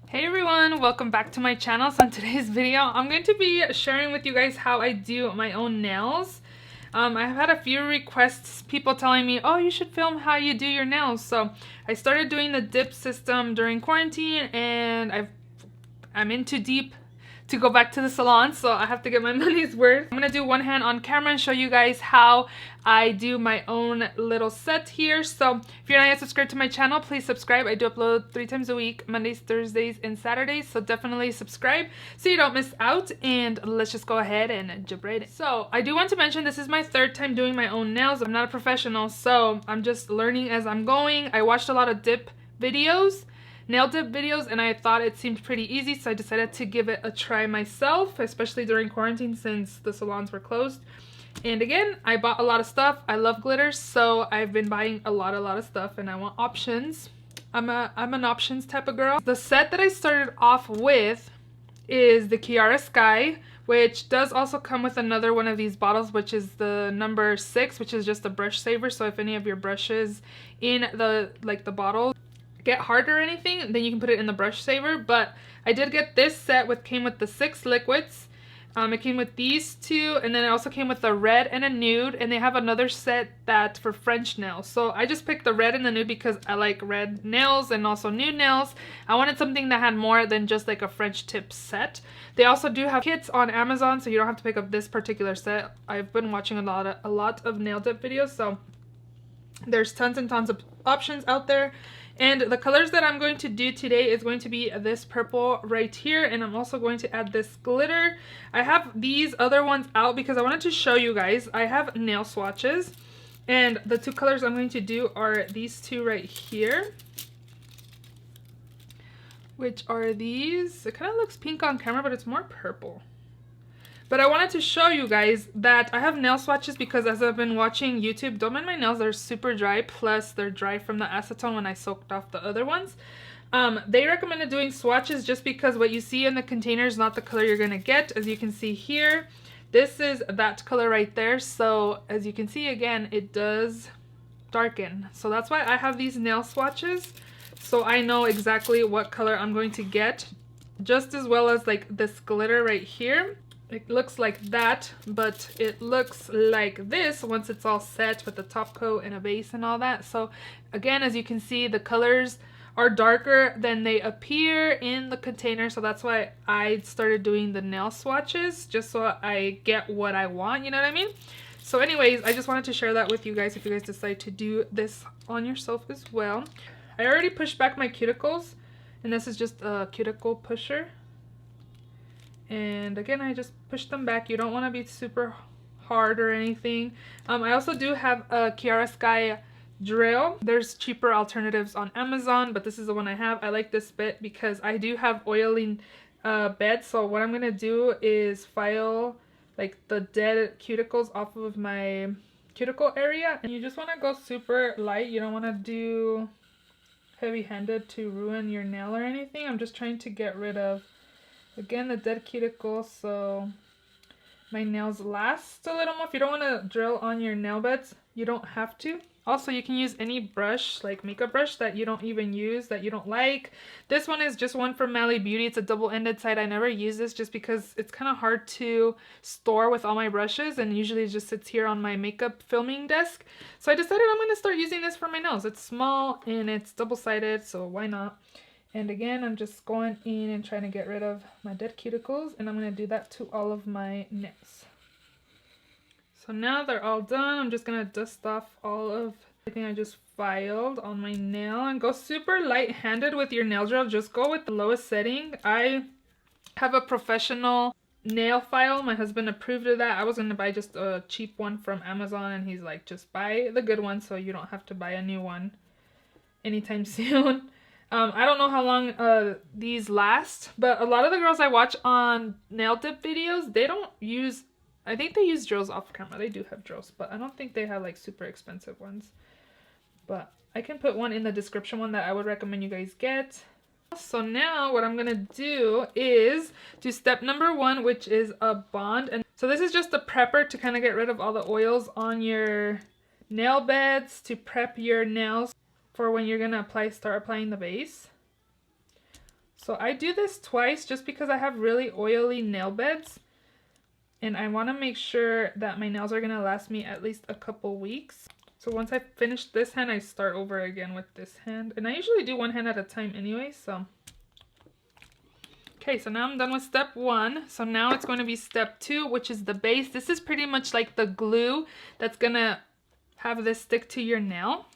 Hey everyone, welcome back to my channel. So in today's video, I'm going to be sharing with you guys how I do my own nails. I have had a few requests, people telling me, oh, you should film how you do your nails. So I started doing the dip system during quarantine, and I'm in too deep to go back to the salon, so I have to get my money's worth. I'm gonna do one hand on camera and show you guys how I do my own little set here. So if you're not yet subscribed to my channel, please subscribe. I do upload 3 times a week, Mondays, Thursdays, and Saturdays, so definitely subscribe so you don't miss out. And let's just go ahead and jump right in. So I do want to mention this is my 3rd time doing my own nails. I'm not a professional, so I'm just learning as I'm going. I watched a lot of dip videos, nail dip videos, and I thought it seemed pretty easy, so I decided to give it a try myself, especially during quarantine since the salons were closed. And again, I bought a lot of stuff. I love glitters, so I've been buying a lot of stuff, and I want options. I'm an options type of girl. The set that I started off with is the Kiara Sky, which does also come with another one of these bottles, which is the number 6, which is just a brush saver. So if any of your brushes in the bottle get hard or anything, then you can put it in the brush saver. But I did get this set came with the 6 liquids. It came with these 2, and then it also came with a red and a nude, and they have another set that for French nails. So I just picked the red and the nude because I like red nails and also nude nails. I wanted something that had more than just like a French tip set. They also do have kits on Amazon, so you don't have to pick up this particular set. I've been watching a lot of nail dip videos, so there's tons and tons of options out there. And the colors that I'm going to do today is going to be this purple right here, and I'm also going to add this glitter. I have these other ones out because I wanted to show you guys. I have nail swatches, and the 2 colors I'm going to do are these 2 right here, which are these. It kind of looks pink on camera, but it's more purple. But I wanted to show you guys that I have nail swatches because as I've been watching YouTube, don't mind my nails, they're super dry, plus they're dry from the acetone when I soaked off the other ones. They recommended doing swatches just because what you see in the container is not the color you're going to get. As you can see here, this is that color right there. So as you can see, again, it does darken. So that's why I have these nail swatches, so I know exactly what color I'm going to get, just as well as like this glitter right here. It looks like that, but it looks like this once it's all set with the top coat and a base and all that. So again, as you can see, the colors are darker than they appear in the container, so that's why I started doing the nail swatches, just so I get what I want, you know what I mean? So anyways, I just wanted to share that with you guys if you guys decide to do this on yourself as well. I already pushed back my cuticles, and this is just a cuticle pusher. And again, I just push them back. You don't want to be super hard or anything. I also do have a Kiara Sky drill. There's cheaper alternatives on Amazon, but this is the one I have. I like this bit because I do have oily beds. So what I'm going to do is file like the dead cuticles off of my cuticle area. And you just want to go super light. You don't want to do heavy-handed to ruin your nail or anything. I'm just trying to get rid of, again, the dead cuticle, so my nails last a little more. If you don't want to drill on your nail beds, you don't have to. Also, you can use any brush, like makeup brush that you don't even use, that you don't like. This one is just one from Mally Beauty. It's a double-ended side. I never use this just because it's kind of hard to store with all my brushes, and usually it just sits here on my makeup filming desk. So I decided I'm going to start using this for my nails. It's small and it's double-sided, so why not? And again, I'm just going in and trying to get rid of my dead cuticles, and I'm going to do that to all of my nails. So now they're all done. I'm just going to dust off all of everything I just filed on my nail, and go super light-handed with your nail gel. Just go with the lowest setting. I have a professional nail file. My husband approved of that. I was going to buy just a cheap one from Amazon, and he's like, just buy the good one so you don't have to buy a new one anytime soon. I don't know how long these last, but a lot of the girls I watch on nail dip videos, they don't use, I think they use drills off camera. They do have drills, but I don't think they have like super expensive ones. But I can put one in the description, one that I would recommend you guys get. So now what I'm gonna do is do step number 1, which is a bond. And so this is just a prepper to kind of get rid of all the oils on your nail beds, to prep your nails for when you're gonna start applying the base. So I do this twice just because I have really oily nail beds. And I want to make sure that my nails are going to last me at least a couple weeks. So once I finish this hand, I start over again with this hand. And I usually do one hand at a time anyway, so. Okay, so now I'm done with step 1. So now it's going to be step 2, which is the base. This is pretty much like the glue that's going to have this stick to your nail.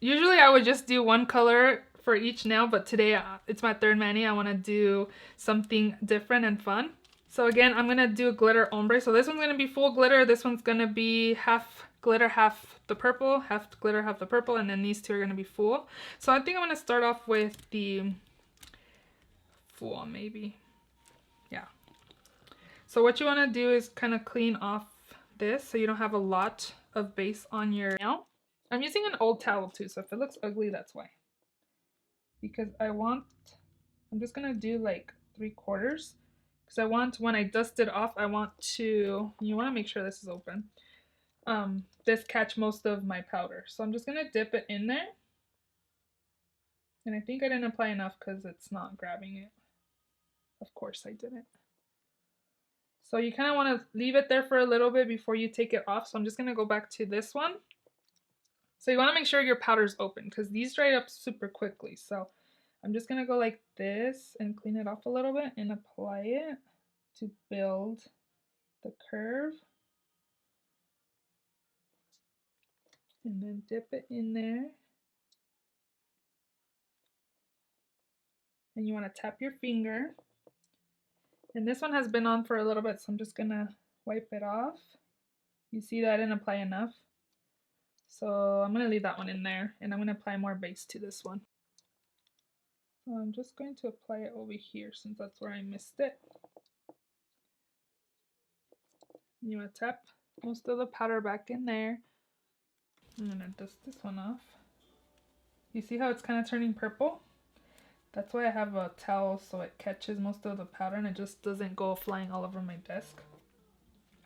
Usually I would just do one color for each nail, but today it's my third mani. I want to do something different and fun. So again, I'm going to do a glitter ombre. So this one's going to be full glitter. This one's going to be half glitter, half the purple, half glitter, half the purple, and then these two are going to be full. So I think I'm going to start off with the full, maybe. Yeah. So what you want to do is kind of clean off this so you don't have a lot of base on your nail. I'm using an old towel too, so if it looks ugly, that's why. Because I'm just going to do like 3/4. Because I want, when I dust it off, you want to make sure this is open. This catch most of my powder. So I'm just going to dip it in there. And I think I didn't apply enough because it's not grabbing it. Of course I didn't. So you kind of want to leave it there for a little bit before you take it off. So I'm just going to go back to this one. So you want to make sure your powder's open because these dry up super quickly. So I'm just going to go like this and clean it off a little bit and apply it to build the curve. And then dip it in there. And you want to tap your finger. And this one has been on for a little bit, so I'm just going to wipe it off. You see that I didn't apply enough. So I'm going to leave that one in there, and I'm going to apply more base to this one. So I'm just going to apply it over here since that's where I missed it. And you want to tap most of the powder back in there. I'm going to dust this one off. You see how it's kind of turning purple? That's why I have a towel so it catches most of the powder and it just doesn't go flying all over my desk.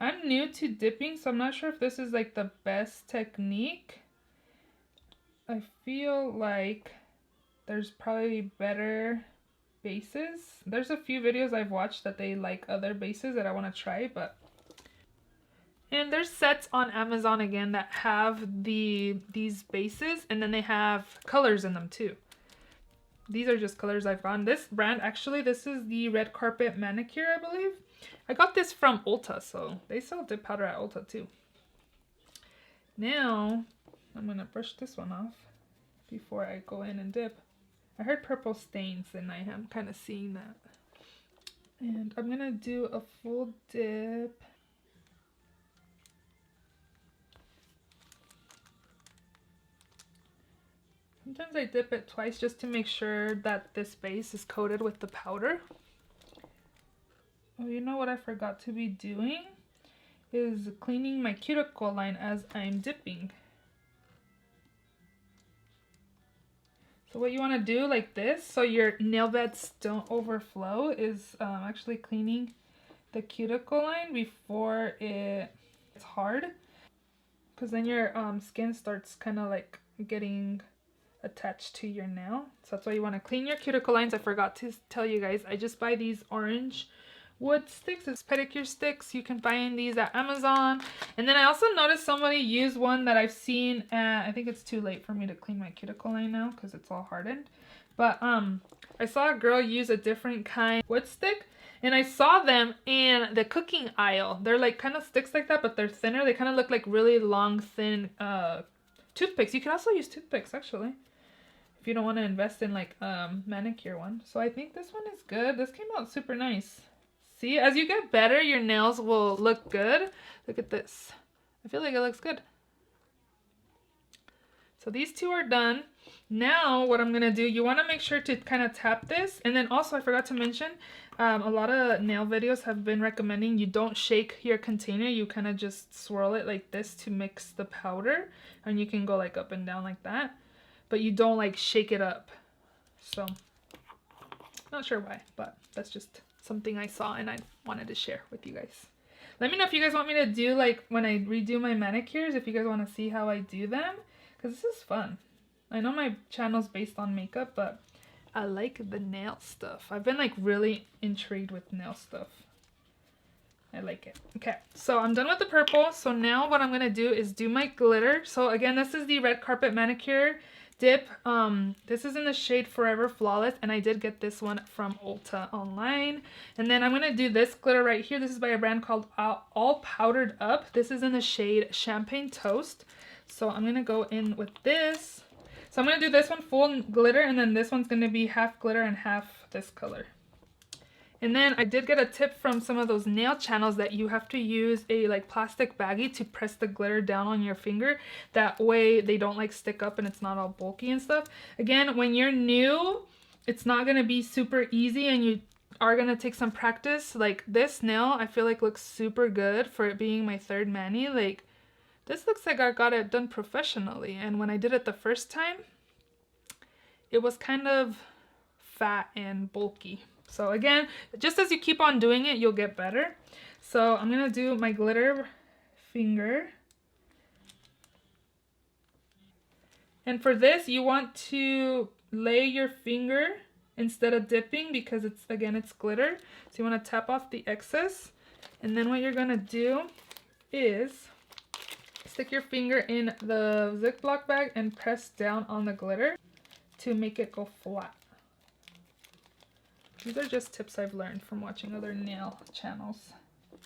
I'm new to dipping, so I'm not sure if this is like the best technique. I feel like there's probably better bases. There's a few videos I've watched that they like other bases that I want to try, but... And there's sets on Amazon again that have these bases, and then they have colors in them too. These are just colors I've gotten. This brand, actually, this is the Red Carpet Manicure, I believe. I got this from Ulta, so they sell dip powder at Ulta too. Now, I'm going to brush this one off before I go in and dip. I heard purple stains, and I am kind of seeing that. And I'm going to do a full dip. Sometimes I dip it twice just to make sure that this base is coated with the powder. Oh, you know what I forgot to be doing? Is cleaning my cuticle line as I'm dipping. So what you want to do like this, so your nail beds don't overflow, is actually cleaning the cuticle line before it's hard. Because then your skin starts kind of like getting attached to your nail. So that's why you want to clean your cuticle lines. I forgot to tell you guys, I just buy these orange wood sticks. It's pedicure sticks. You can find these at Amazon. And then I also noticed somebody use one that I've seen at, I think it's too late for me to clean my cuticle line now because it's all hardened. But I saw a girl use a different kind of wood stick, and I saw them in the cooking aisle. They're like kind of sticks like that, but they're thinner. They kind of look like really long, thin toothpicks. You can also use toothpicks actually, if you don't want to invest in like manicure one. So I think this one is good. This came out super nice. See, as you get better, your nails will look good. Look at this. I feel like it looks good. So these two are done. Now what I'm going to do, you want to make sure to kind of tap this. And then also I forgot to mention, a lot of nail videos have been recommending you don't shake your container. You kind of just swirl it like this to mix the powder. And you can go like up and down like that. But you don't like shake it up. So, not sure why, but that's just something I saw and I wanted to share with you guys. Let me know if you guys want me to do like when I redo my manicures, if you guys want to see how I do them, because this is fun. I know my channel's based on makeup, but I like the nail stuff. I've been like really intrigued with nail stuff. I like it. Okay, so I'm done with the purple. So now what I'm gonna do is do my glitter. So again, this is the Red Carpet Manicure dip. This is in the shade Forever Flawless, and I did get this one from Ulta online. And then I'm gonna do this glitter right here. This is by a brand called All Powdered Up. This is in the shade Champagne Toast. So I'm gonna go in with this. So I'm gonna do this one full glitter, and then this one's gonna be half glitter and half this color. And then I did get a tip from some of those nail channels that you have to use a like plastic baggie to press the glitter down on your finger. That way they don't like stick up and it's not all bulky and stuff. Again, when you're new, it's not gonna be super easy and you are gonna take some practice. Like this nail, I feel like looks super good for it being my third mani. Like this looks like I got it done professionally. And when I did it the first time, it was kind of fat and bulky. So again, just as you keep on doing it, you'll get better. So I'm gonna do my glitter finger. And for this, you want to lay your finger instead of dipping because it's, again, it's glitter. So you wanna tap off the excess. And then what you're gonna do is stick your finger in the Ziploc bag and press down on the glitter to make it go flat. These are just tips I've learned from watching other nail channels. I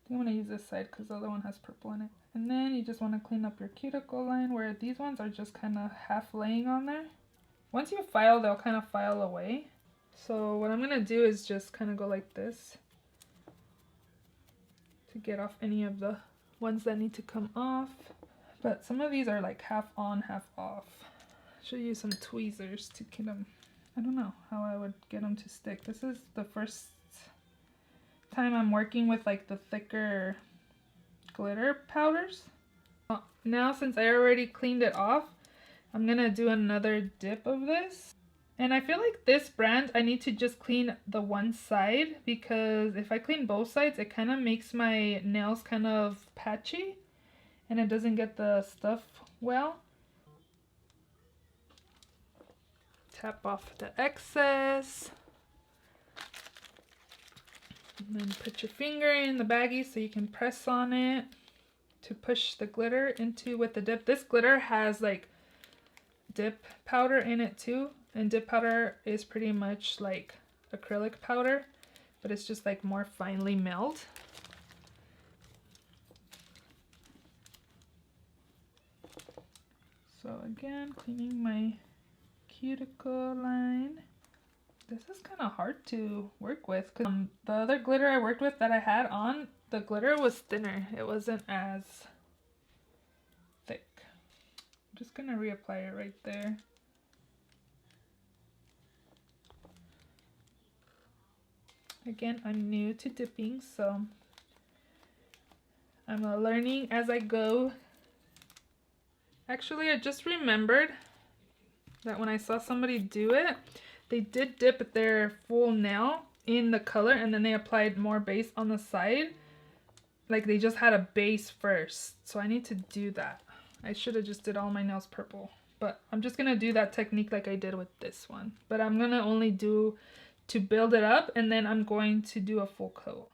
think I'm going to use this side because the other one has purple in it. And then you just want to clean up your cuticle line where these ones are just kind of half laying on there. Once you file, they'll kind of file away. So what I'm going to do is just kind of go like this to get off any of the ones that need to come off. But some of these are like half on, half off. Should use some tweezers to get them. I don't know how I would get them to stick. This is the first time I'm working with like the thicker glitter powders. Now since I already cleaned it off, I'm gonna do another dip of this. And I feel like this brand, I need to just clean the one side because if I clean both sides, it kind of makes my nails kind of patchy and it doesn't get the stuff well. Tap off the excess. And then put your finger in the baggie so you can press on it to push the glitter into with the dip. This glitter has like dip powder in it too. And dip powder is pretty much like acrylic powder, but it's just like more finely milled. So again, cleaning my cuticle line. This is kind of hard to work with because the other glitter I worked with that I had on, the glitter was thinner. It wasn't as thick. I'm just gonna reapply it right there. Again, I'm new to dipping, so I'm learning as I go. Actually, I just remembered that when I saw somebody do it, they did dip their full nail in the color and then they applied more base on the side. Like they just had a base first. So I need to do that. I should have just did all my nails purple. But I'm just going to do that technique like I did with this one. But I'm going to only do to build it up and then I'm going to do a full coat.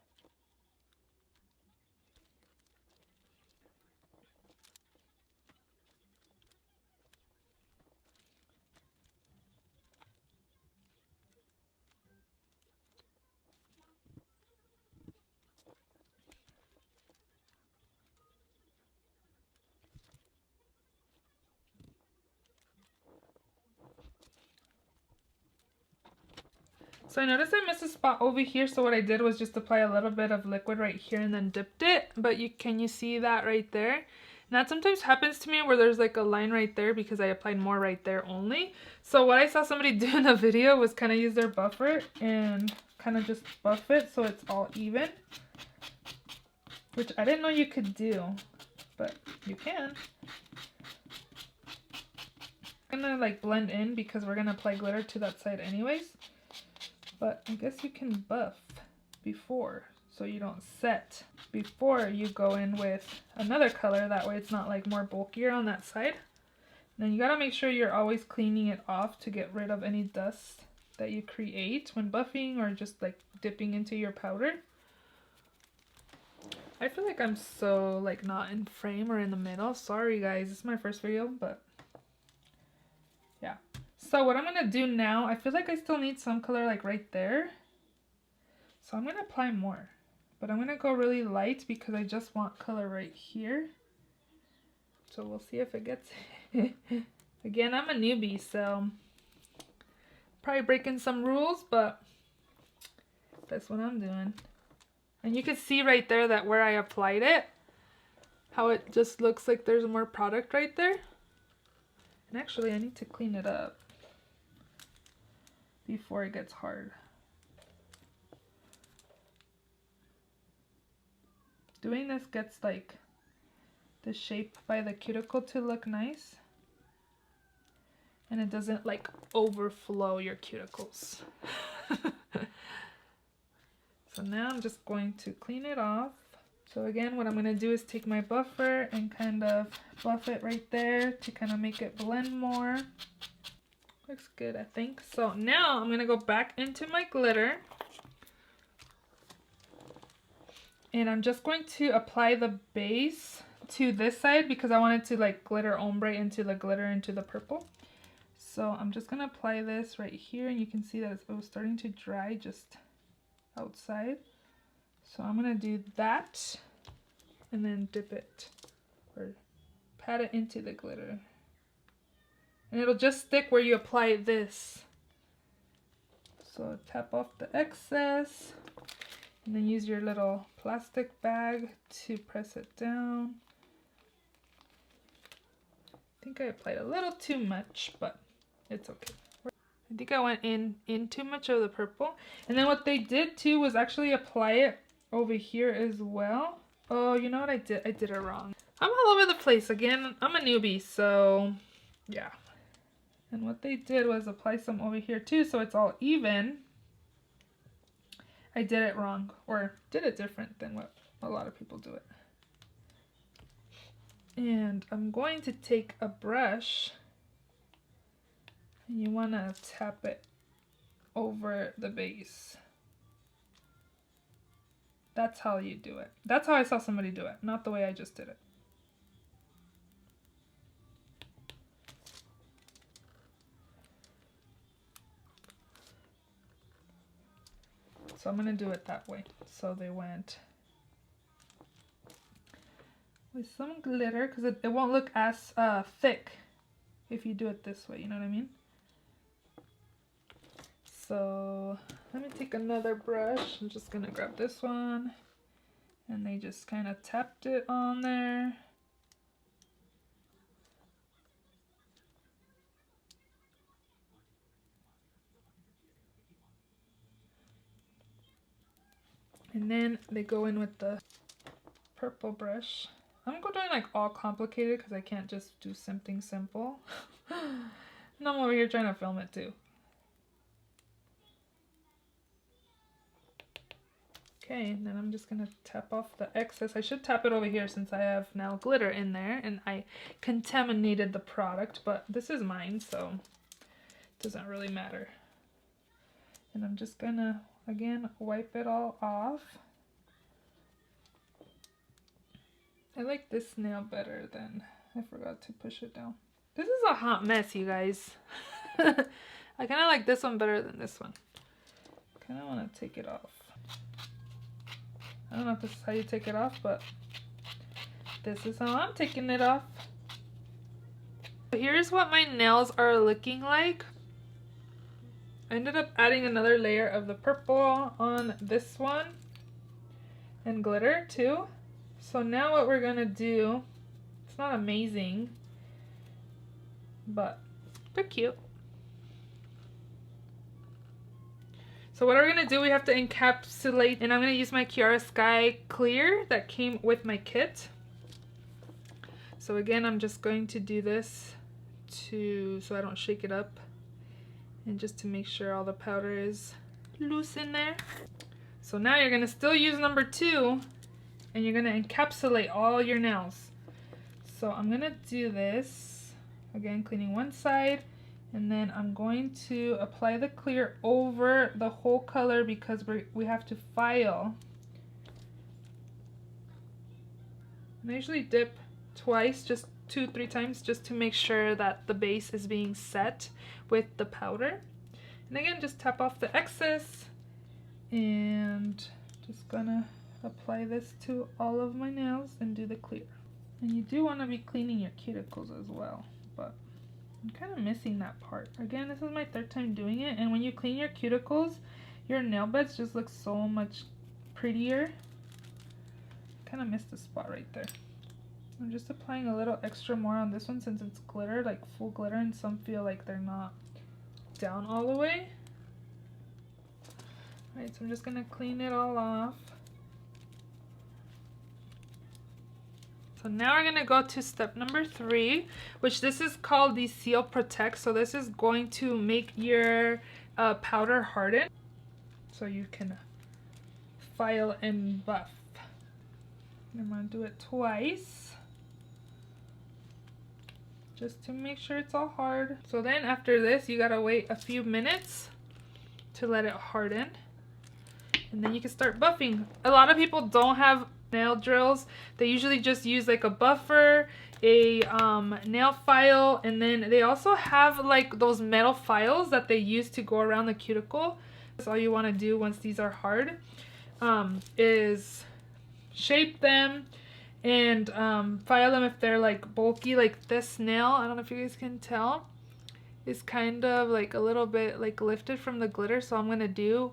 So I noticed I missed a spot over here, so what I did was just apply a little bit of liquid right here and then dipped it. But can you see that right there? And that sometimes happens to me where there's like a line right there because I applied more right there only. So what I saw somebody do in a video was kind of use their buffer and kind of just buff it so it's all even. Which I didn't know you could do, but you can. I'm gonna like blend in because we're gonna apply glitter to that side anyways. But I guess you can buff before so you don't set before you go in with another color. That way it's not like more bulkier on that side. Then you gotta make sure you're always cleaning it off to get rid of any dust that you create when buffing or just like dipping into your powder. I feel like I'm so like not in frame or in the middle. Sorry guys, this is my first video, but yeah. So what I'm gonna do now, I feel like I still need some color like right there. So I'm gonna apply more, but I'm gonna go really light because I just want color right here. So we'll see if it gets Again, I'm a newbie, so probably breaking some rules, but that's what I'm doing. And you can see right there that where I applied it, how it just looks like there's more product right there. And actually I need to clean it up before it gets hard. Doing this gets like the shape by the cuticle to look nice. And it doesn't like overflow your cuticles. So now I'm just going to clean it off. So again, what I'm going to do is take my buffer and kind of buff it right there to kind of make it blend more. Looks good, I think. So now I'm going to go back into my glitter. And I'm just going to apply the base to this side because I wanted to like glitter ombre into the glitter into the purple. So I'm just going to apply this right here, and you can see that it was starting to dry just outside. So I'm going to do that and then dip it or pat it into the glitter. And it'll just stick where you apply this. So tap off the excess and then use your little plastic bag to press it down. I think I applied a little too much, but it's okay. I think I went in too much of the purple. And then what they did too was actually apply it over here as well. Oh, you know what I did? I did it wrong. I'm all over the place. Again, I'm a newbie, so yeah. And what they did was apply some over here too, so it's all even. I did it wrong, or did it different than what a lot of people do it. And I'm going to take a brush, and you want to tap it over the base. That's how you do it. That's how I saw somebody do it, not the way I just did it. So I'm going to do it that way. So they went with some glitter because it won't look as thick if you do it this way, you know what I mean? So let me take another brush. I'm just going to grab this one, and they just kind of tapped it on there. And then they go in with the purple brush. I'm going like all complicated because I can't just do something simple. And I'm over here trying to film it too. Okay, and then I'm just going to tap off the excess. I should tap it over here since I have now glitter in there and I contaminated the product, but this is mine, so it doesn't really matter. And I'm just going to, again, wipe it all off. I like this nail better than, I forgot to push it down. This is a hot mess, you guys. I kind of like this one better than this one. Kind of want to take it off. I don't know if this is how you take it off, but this is how I'm taking it off. Here's what my nails are looking like. I ended up adding another layer of the purple on this one and glitter too. So now what we're gonna do, it's not amazing, but they're cute. So what are we gonna do? We have to encapsulate, and I'm gonna use my Kiara Sky Clear that came with my kit. So again, I'm just going to do this so I don't shake it up, and just to make sure all the powder is loose in there. So now you're gonna still use number 2, and you're gonna encapsulate all your nails. So I'm gonna do this Again, cleaning one side, and then I'm going to apply the clear over the whole color because we have to file. And I usually dip twice, just 2-3 times, just to make sure that the base is being set with the powder. And again, just tap off the excess, and just gonna apply this to all of my nails and do the clear. And you do want to be cleaning your cuticles as well, but I'm kind of missing that part. Again, this is my 3rd time doing it, and when you clean your cuticles, your nail beds just look so much prettier. Kind of missed the spot right there. I'm just applying a little extra more on this one since it's glitter, like full glitter, and some feel like they're not down all the way. Alright, so I'm just gonna clean it all off. So now we're gonna go to step number 3, which this is called the Seal Protect. So this is going to make your powder harden, so you can file and buff. I'm gonna do it twice, just to make sure it's all hard. So then after this, you gotta wait a few minutes to let it harden, and then you can start buffing. A lot of people don't have nail drills. They usually just use like a buffer, a nail file, and then they also have like those metal files that they use to go around the cuticle. That's all you want to do once these are hard, is shape them and file them if they're like bulky. Like this nail, I don't know if you guys can tell, is kind of like a little bit like lifted from the glitter, so I'm gonna do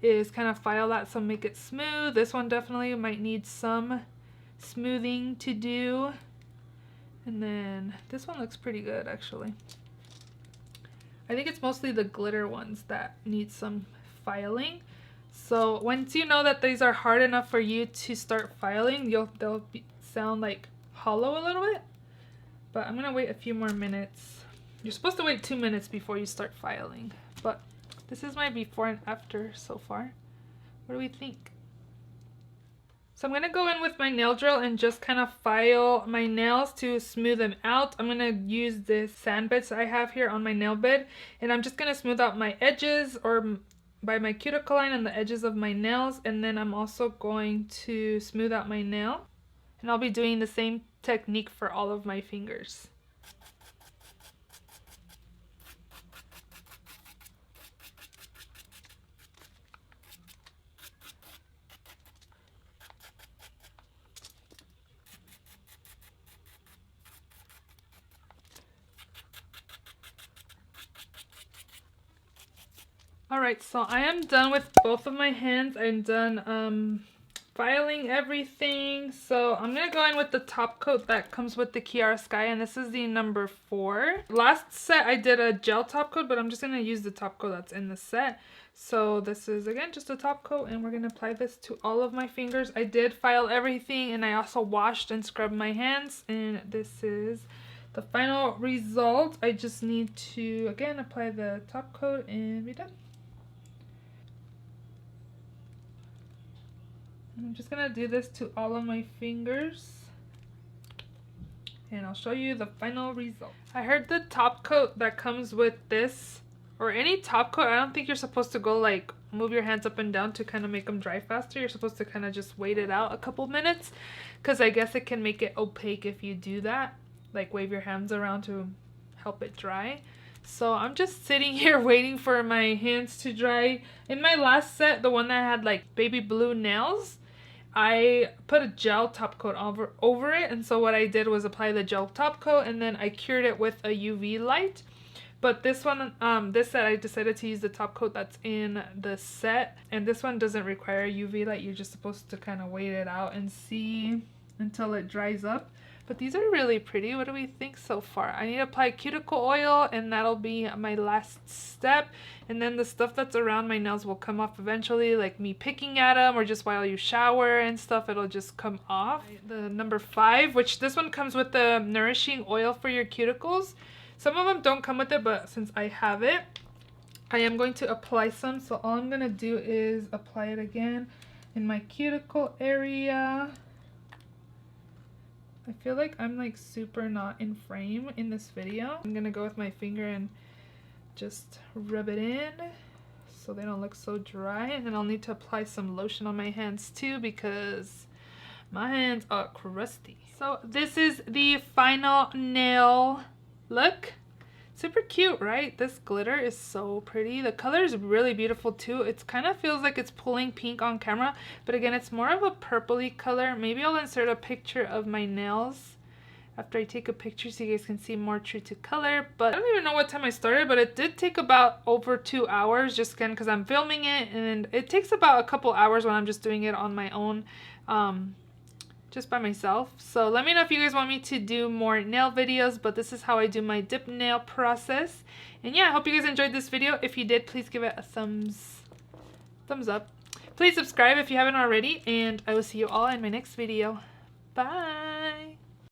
is kind of file that so make it smooth. This one definitely might need some smoothing to do, and then this one looks pretty good actually. I think it's mostly the glitter ones that need some filing. So once you know that these are hard enough for you to start filing, they'll sound like hollow a little bit, but I'm gonna wait a few more minutes. You're supposed to wait 2 minutes before you start filing, but this is my before and after so far. What do we think? So I'm going to go in with my nail drill and just kind of file my nails to smooth them out. I'm going to use this sand beds I have here on my nail bed, and I'm just going to smooth out my edges or by my cuticle line and the edges of my nails, and then I'm also going to smooth out my nail. And I'll be doing the same technique for all of my fingers. Alright, so I am done with both of my hands. I'm done filing everything. So I'm going to go in with the top coat that comes with the Kiara Sky, and this is the number 4. Last set I did a gel top coat, but I'm just going to use the top coat that's in the set. So this is again just a top coat, and we're going to apply this to all of my fingers. I did file everything, and I also washed and scrubbed my hands, and this is the final result. I just need to again apply the top coat and be done. I'm just gonna do this to all of my fingers, and I'll show you the final result. I heard the top coat that comes with this, or any top coat, I don't think you're supposed to go like move your hands up and down to kind of make them dry faster. You're supposed to kind of just wait it out a couple minutes, because I guess it can make it opaque if you do that, like wave your hands around to help it dry. So I'm just sitting here waiting for my hands to dry. In my last set, the one that had like baby blue nails, I put a gel top coat over it, and so what I did was apply the gel top coat, and then I cured it with a UV light. But this one, this set, I decided to use the top coat that's in the set, and this one doesn't require a UV light. You're just supposed to kind of wait it out and see until it dries up. But these are really pretty. What do we think so far? I need to apply cuticle oil, and that'll be my last step. And then the stuff that's around my nails will come off eventually, like me picking at them or just while you shower and stuff, it'll just come off. The number 5, which this one comes with the nourishing oil for your cuticles. Some of them don't come with it, but since I have it, I am going to apply some. So all I'm going to do is apply it again in my cuticle area. I feel like I'm like super not in frame in this video. I'm gonna go with my finger and just rub it in so they don't look so dry, and then I'll need to apply some lotion on my hands too because my hands are crusty. So this is the final nail look. Super cute, right? This glitter is so pretty. The color is really beautiful too. It kind of feels like it's pulling pink on camera, but again, it's more of a purpley color. Maybe I'll insert a picture of my nails after I take a picture so you guys can see more true to color. But I don't even know what time I started, but it did take about over 2 hours, just again because I'm filming it, and it takes about a couple hours when I'm just doing it on my own, just by myself. So let me know if you guys want me to do more nail videos, but this is how I do my dip nail process. And yeah, I hope you guys enjoyed this video. If you did, please give it a thumbs up. Please subscribe if you haven't already, and I will see you all in my next video. Bye!